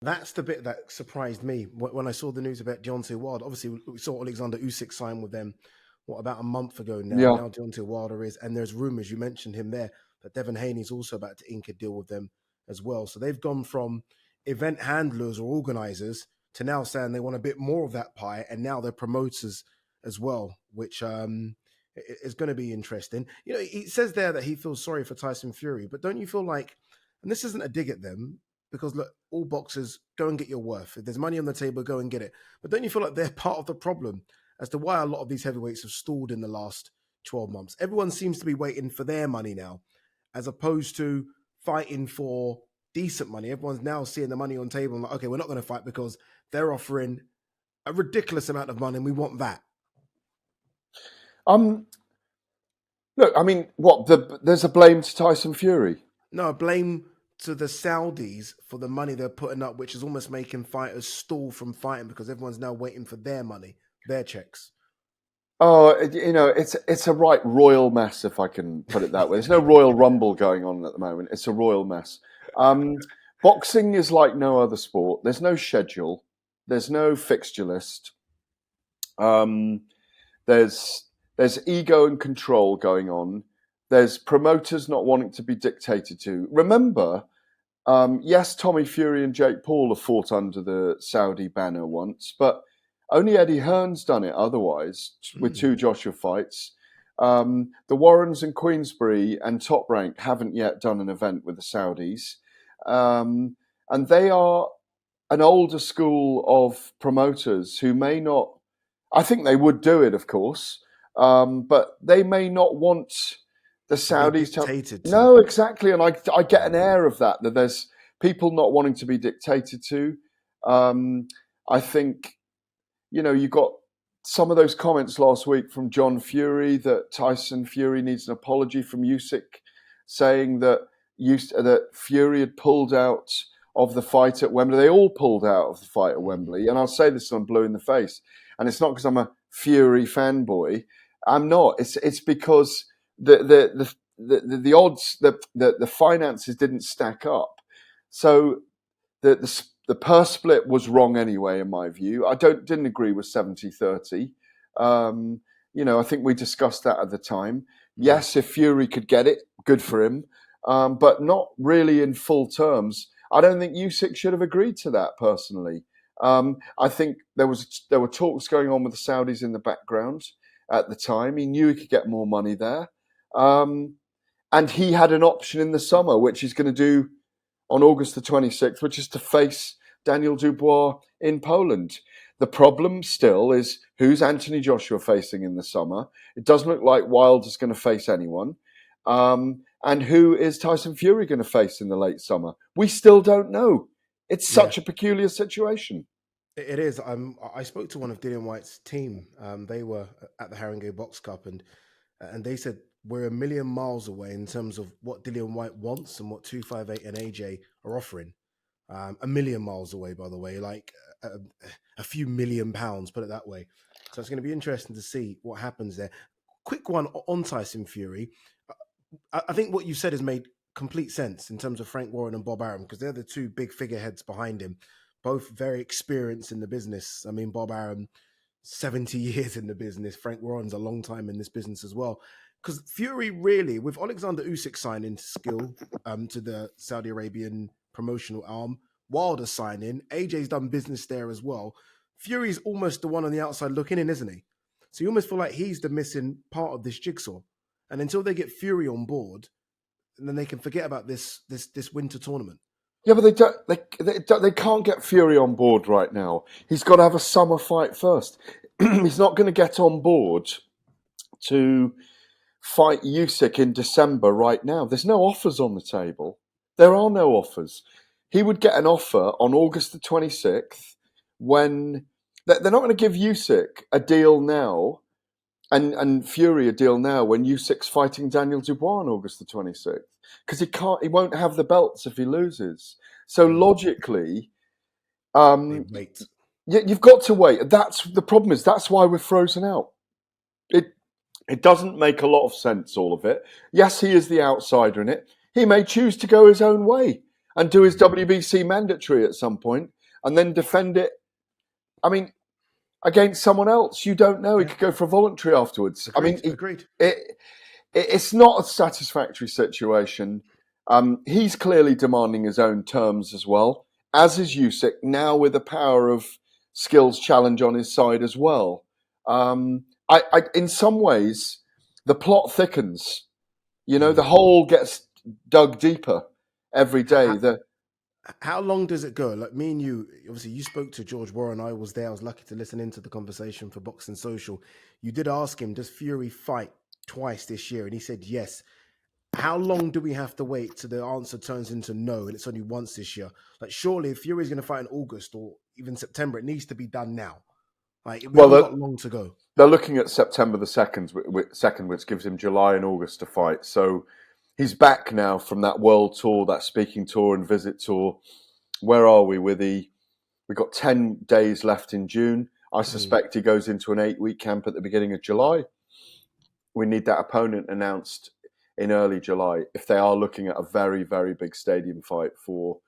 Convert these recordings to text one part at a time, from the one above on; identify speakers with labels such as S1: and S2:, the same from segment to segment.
S1: That's the bit that surprised me when I saw the news about Deontay Wilder. Obviously, we saw Alexander Usyk sign with them, what, about a month ago now.
S2: Yeah.
S1: Now Deontay Wilder is, and there's rumours, you mentioned him there, that Devin Haney's also about to ink a deal with them as well. So they've gone from event handlers or organisers to now saying they want a bit more of that pie, and now they're promoters as well, which is going to be interesting. You know, he says there that he feels sorry for Tyson Fury, but don't you feel like, and this isn't a dig at them, because look, all boxers, go and get your worth. If there's money on the table, go and get it. But don't you feel like they're part of the problem as to why a lot of these heavyweights have stalled in the last 12 months? Everyone seems to be waiting for their money now, as opposed to fighting for decent money. Everyone's now seeing the money on the table and like, okay, we're not going to fight because they're offering a ridiculous amount of money and we want that.
S2: Look, I mean, there's a blame to Tyson Fury.
S1: No, blame to the Saudis for the money they're putting up, which is almost making fighters stall from fighting because everyone's now waiting for their money, their checks.
S2: Oh, you know, it's a right royal mess, if I can put it that way. There's no Royal Rumble going on at the moment. It's a royal mess. Boxing is like no other sport. There's no schedule. There's no fixture list. There's ego and control going on. There's promoters not wanting to be dictated to. Remember, yes, Tommy Fury and Jake Paul have fought under the Saudi banner once, but only Eddie Hearn's done it otherwise with 2 Joshua fights. The Warrens and Queensberry and Top Rank haven't yet done an event with the Saudis. And they are an older school of promoters who may not, I think they would do it, of course, but they may not want the Saudis
S1: to.
S2: No, exactly. And I get an air of that there's people not wanting to be dictated to. I think, you know, you got some of those comments last week from John Fury that Tyson Fury needs an apology from Usyk, saying that Fury had pulled out of the fight at Wembley. They all pulled out of the fight at Wembley. And I'll say this till I'm blue in the face. And it's not because I'm a Fury fanboy. I'm not. It's because the odds, the finances didn't stack up. So the purse split was wrong anyway, in my view. I didn't agree with 70-30. You know, I think we discussed that at the time. Yes, if Fury could get it, good for him, but not really in full terms. I don't think Usyk should have agreed to that personally. I think there were talks going on with the Saudis in the background at the time. He knew he could get more money there, and he had an option in the summer, which he's going to do on August the 26th, which is to face Daniel Dubois in Poland. The problem still is who's Anthony Joshua facing in the summer. It doesn't look like Wilder's going to face anyone. And who is Tyson Fury going to face in the late summer? We still don't know. It's such a peculiar situation.
S1: It is. I spoke to one of Dillian White's team. They were at the Haringey Box Cup, and they said we're a million miles away in terms of what Dillian White wants and what 258 and AJ are offering. A million miles away, by the way, like a few £1 million, put it that way. So it's going to be interesting to see what happens there. Quick one on Tyson Fury. I think what you said has made complete sense in terms of Frank Warren and Bob Arum, because they're the 2 big figureheads behind him, both very experienced in the business. I mean, Bob Arum, 70 years in the business. Frank Warren's a long time in this business as well. Because Fury really, with Alexander Usyk signing skill to the Saudi Arabian promotional arm, Wilder signing, AJ's done business there as well. Fury's almost the one on the outside looking in, isn't he? So you almost feel like he's the missing part of this jigsaw. And until they get Fury on board, then they can forget about this winter tournament.
S2: Yeah, but they can't get Fury on board right now. He's got to have a summer fight first. He's not going to get on board to fight Usyk in December right now. There's no offers on the table. There are no offers. He would get an offer on August the 26th when they're not going to give Usyk a deal now and Fury a deal now when Usyk's fighting Daniel Dubois on August the 26th, because he won't have the belts if he loses. So logically,
S1: wait.
S2: You've got to wait. That's the problem. That's why we're frozen out. It doesn't make a lot of sense, all of it. Yes, he is the outsider in it. He may choose to go his own way. and do his WBC mandatory at some point, and then defend it. I mean, against someone else, you don't know. He could go for a voluntary afterwards.
S1: Agreed.
S2: I mean,
S1: Agreed.
S2: it's not a satisfactory situation. He's clearly demanding his own terms as well, as is Usyk, now with the power of skills challenge on his side as well. In some ways, the plot thickens. You know, the hole gets dug deeper every day.
S1: How long does it go? Like me and you, obviously you spoke to George Warren. I was there. I was lucky to listen into the conversation for Boxing Social. You did ask him, does Fury fight twice this year? And he said yes. How long do we have to wait till the answer turns into no and it's only once this year? Like surely if Fury's going to fight in August or even September, it needs to be done now. Like we've got long to go.
S2: They're looking at September the 2nd, which gives him July and August to fight. So he's back now from that world tour, that speaking tour and visit tour. Where are we with we've got 10 days left in June. I suspect he goes into an 8-week camp at the beginning of July. We need that opponent announced in early July if they are looking at a very, very big stadium fight for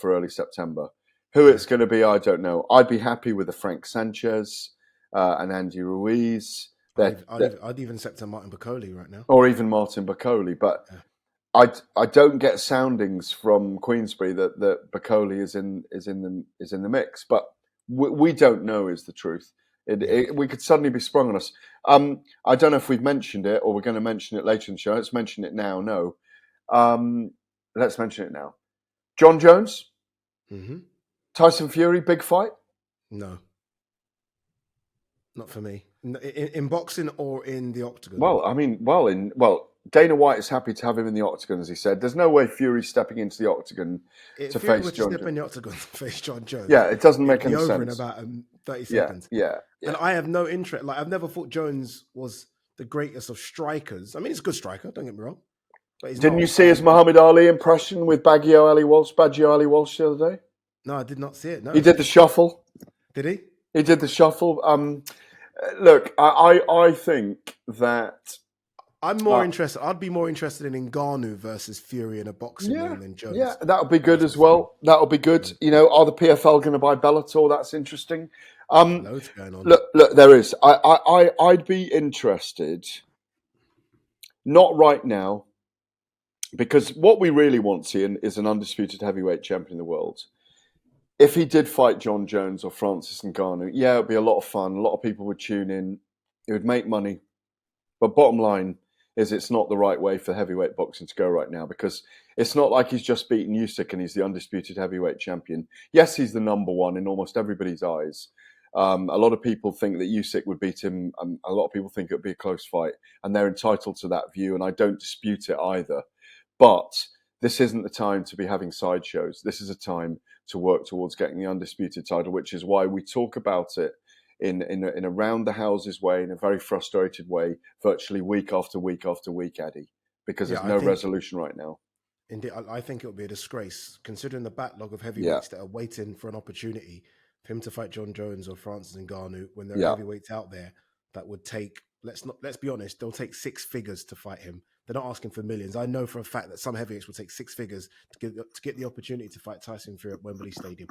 S2: early September. Who it's going to be, I don't know. I'd be happy with a Frank Sanchez and Andy Ruiz.
S1: I'd even accept a Martin Bakole right now.
S2: Or even Martin Bakole. But I don't get soundings from Queensberry that Bakole is in the mix. But we don't know is the truth. We could suddenly be sprung on us. I don't know if we've mentioned it or we're going to mention it later in the show. Let's mention it now. No. Let's mention it now. John Jones. Tyson Fury, big fight?
S1: No. Not for me. In boxing or in the octagon?
S2: Well, Dana White is happy to have him in the octagon, as he said. There's no way Fury's stepping into the octagon to face John Jones.
S1: In the octagon to face John Jones.
S2: Yeah, it doesn't make any sense.
S1: Over in about 30 seconds.
S2: Yeah.
S1: And I have no interest. Like I've never thought Jones was the greatest of strikers. I mean, he's a good striker. Don't get me wrong. But
S2: didn't you see his Muhammad Ali impression with Baggio Ali Walsh the other day?
S1: No, I did not see it. No,
S2: he did the shuffle.
S1: Did he?
S2: He did the shuffle. Look, I think that
S1: I'm more interested. I'd be more interested in Ngannou versus Fury in a boxing ring than Jones.
S2: Yeah, that would be good as well. That would be good. You know, are the PFL going to buy Bellator? That's interesting.
S1: Loads going on.
S2: Look, there is. I'd be interested. Not right now, because what we really want to see is an undisputed heavyweight champion in the world. If he did fight John Jones or Francis Ngannou, yeah, it would be a lot of fun. A lot of people would tune in. It would make money. But bottom line is it's not the right way for heavyweight boxing to go right now, because it's not like he's just beaten Usyk and he's the undisputed heavyweight champion. Yes, he's the number one in almost everybody's eyes. A lot of people think that Usyk would beat him. A lot of people think it would be a close fight, and they're entitled to that view, and I don't dispute it either. But this isn't the time to be having sideshows. This is a time to work towards getting the undisputed title, which is why we talk about it in a round the houses way, in a very frustrated way, virtually week after week after week, Eddie, because there's no resolution right now.
S1: Indeed, I think it would be a disgrace, considering the backlog of heavyweights that are waiting for an opportunity for him to fight John Jones or Francis Ngannou, when there are heavyweights out there that would take, let's be honest, they'll take 6 figures to fight him. They're not asking for millions. I know for a fact that some heavyweights will take 6 figures to get the opportunity to fight Tyson Fury at Wembley Stadium.